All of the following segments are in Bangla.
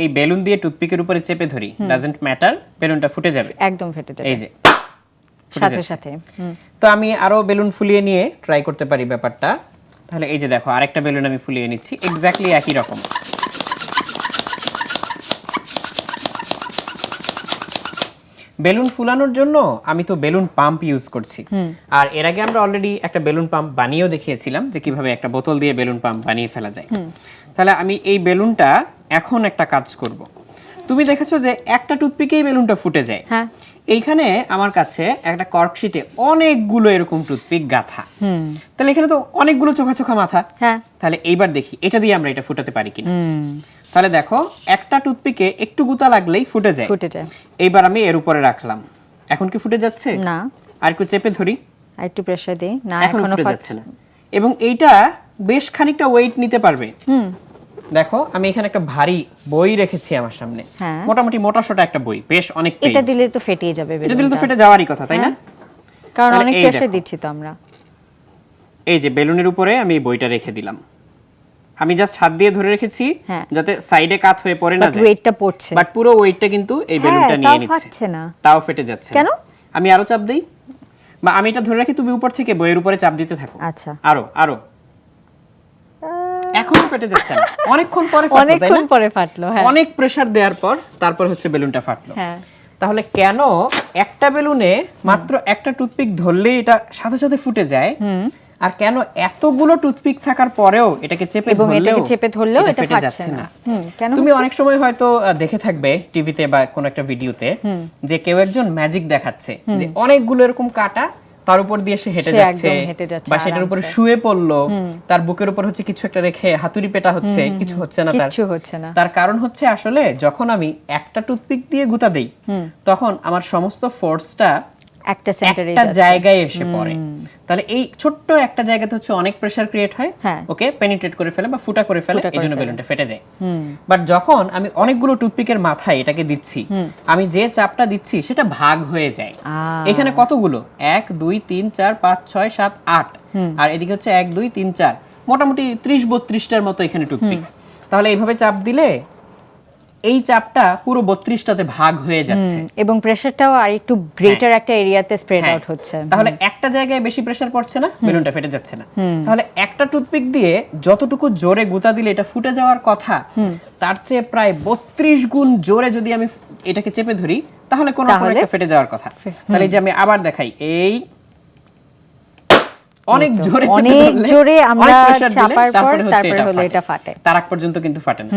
এই বেলুন দিয়ে টুথপিকের উপরে চেপে ধরি, ডাজন্ট ম্যাটার, বেলুনটা ফুটে যাবে, একদম ফেটে যাবে এই যে সাথে সাথে। তো আমি আরো বেলুন ফুলিয়ে নিয়ে ট্রাই করতে পারি ব্যাপারটা। তাহলে এই যে দেখো আরেকটা বেলুন আমি ফুলিয়ে নিচ্ছি, এক্স্যাক্টলি একই রকম। বেলুন ফুলানোর জন্য আমি তো বেলুন পাম্প ইউজ করছি, আর এর আগে আমরা অলরেডি একটা বেলুন পাম্প বানিয়েও দেখিয়েছিলাম যে কিভাবে একটা বোতল দিয়ে বেলুন পাম্প বানিয়ে ফেলা যায়। তাহলে আমি এই বেলুনটা এখন একটা কাজ করব। তুমি দেখেছো যে একটা টুথপিকেই বেলুনটা ফুটে যায়। হ্যাঁ, এইখানে আমার কাছে একটা কর্ক শিটে অনেকগুলো এরকম টুথপিক গাঁথা। তাহলে এখানে তো অনেকগুলো চোখা চোখা মাথা। হ্যাঁ, তাহলে এইবার দেখি এটা দিয়ে আমরা এটা ফুটাতে পারি কিনা। তাহলে দেখো একটা টুথপিকে একটু গুতা লাগলেই ফুটে যায়। এইবার আমি এর উপরে রাখলাম, এখন কি ফুটে যাচ্ছে? না। আর একটু চেপে ধরি, আর একটু প্রেসার দেই, না এখনো ফুটে যাচ্ছে না। এবং এইটা বেশ খানিকটা ওয়েট নিতে পারবে। দেখো আমি এখানে একটা ভারী বই রেখেছি আমার সামনে, মোটামুটি মোটা সোটা একটা বই, বেশ অনেক পেজ। এটা দিলে তো ফেটে যাবে, এটা দিলে তো ফেটে যাওয়ারই কথা, তাই না? কারণ অনেক প্রেসার দিচ্ছি তো আমরা। এই যে বেলুনের উপরে আমি এই বইটা রেখে দিলাম, আমি জাস্ট হাত দিয়ে ধরে রেখেছি যাতে সাইডে কাত হয়ে পড়ে না যায়। ওয়েটটা পড়ছে, বাট পুরো ওয়েটটা কিন্তু এই বেলুনটা নিয়ে নিচ্ছে, তাও ফেটে যাচ্ছে। কেন? আমি আরো চাপ দেই, বা আমি এটা ধরে রাখি, তুমি উপর থেকে বইয়ের উপরে চাপ দিতে থাকো। আচ্ছা, আরো আরো, এখনো ফেটে যাচ্ছে না, অনেকক্ষণ পরে ফাটলো, তাই না? অনেকক্ষণ পরে ফাটলো, হ্যাঁ, অনেক প্রেসার দেওয়ার পর তারপর হচ্ছে বেলুনটা ফাটলো। হ্যাঁ। তাহলে কেন একটা বেলুনে মাত্র একটা টুথপিক ধরলেই এটা সাথে সাথে ফুটে যায়, আর কেন এতগুলো টুথপিক থাকার পরেও এটাকে চেপে ধরলেও এটা ফেটে যাচ্ছে না? তুমি অনেক সময় হয়তো দেখে থাকবে টিভিতে বা কোনো একটা ভিডিওতে যে কেউ একজন ম্যাজিক দেখাচ্ছে যে অনেকগুলো এরকম কাটা, তার উপর দিয়ে সে হেঁটে যাচ্ছে বা সেটার উপরে শুয়ে পড়লো, তার বুকের উপর হচ্ছে কিছু একটা রেখে হাতুড়ি পেটা হচ্ছে, কিছু হচ্ছে না। তার কারণ হচ্ছে আসলে যখন আমি একটা টুথপিক দিয়ে গুতা দেই তখন আমার সমস্ত ফোর্সটা একটা জায়গায় এসে পড়ে। তাহলে এই ছোট্ট একটা জায়গাতে হচ্ছে অনেক প্রেসার ক্রিয়েট হয়, ওকে পেনিট্রেট করে ফেলে বা ফুটা করে ফেলে, এইজন্য বেলুনটা ফেটে যায়। বাট যখন আমি অনেকগুলো টুথপিকের মাথায় এটাকে দিচ্ছি, আমি যে চাপটা দিচ্ছি সেটা ভাগ হয়ে যায়। এখানে কতগুলো? 1 2 3 4 5 6 7 8, আর এদিকে হচ্ছে 1 2 3 4, মোটামুটি 30-32টার মতো এখানে টুথপিক। তাহলে এইভাবে চাপ দিলে এই চাপটা পুরো 32টাতে ভাগ হয়ে যাচ্ছে, এবং প্রেসারটাও আর একটু গ্রেটার একটা এরিয়াতে স্প্রেড আউট হচ্ছে। তাহলে একটা জায়গায় বেশি প্রেসার পড়ছে না, বেলুনটা ফেটে যাচ্ছে না। তাহলে একটা টুথপিক দিয়ে যতটুকু জোরে গুতা দিলে এটা ফুটে যাওয়ার কথা, তার চেয়ে প্রায় 32 গুণ জোরে যদি আমি এটাকে চেপে ধরি তাহলে কোনো একটা ফেটে যাওয়ার কথা। তাহলে যে আমি আবার দেখাই, এই অনেক জোরে আমরা চাপার পর তারপরে হলো এটা ফাটে, তার আগ পর্যন্ত কিন্তু ফাটে না।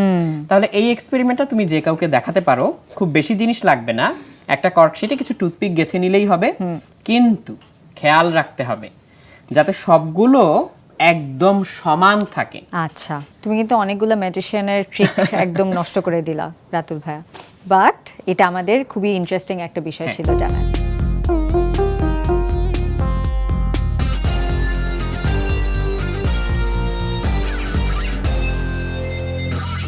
তাহলে এই এক্সপেরিমেন্টটা তুমি যে কাউকে দেখাতে পারো, খুব বেশি জিনিস লাগবে না, একটা কর্ক শিটে কিছু টুথপিক গেঁথে নিলেই হবে। কিন্তু খেয়াল রাখতে হবে যাতে সবগুলো একদম সমান থাকে। আচ্ছা, তুমি কিন্তু অনেকগুলো ম্যাজিশিয়ানের ট্রিক একদম নষ্ট করে দিলা রাতুল ভাইয়া, বাট এটা আমাদের খুবই ইন্টারেস্টিং একটা বিষয় ছিল জানা।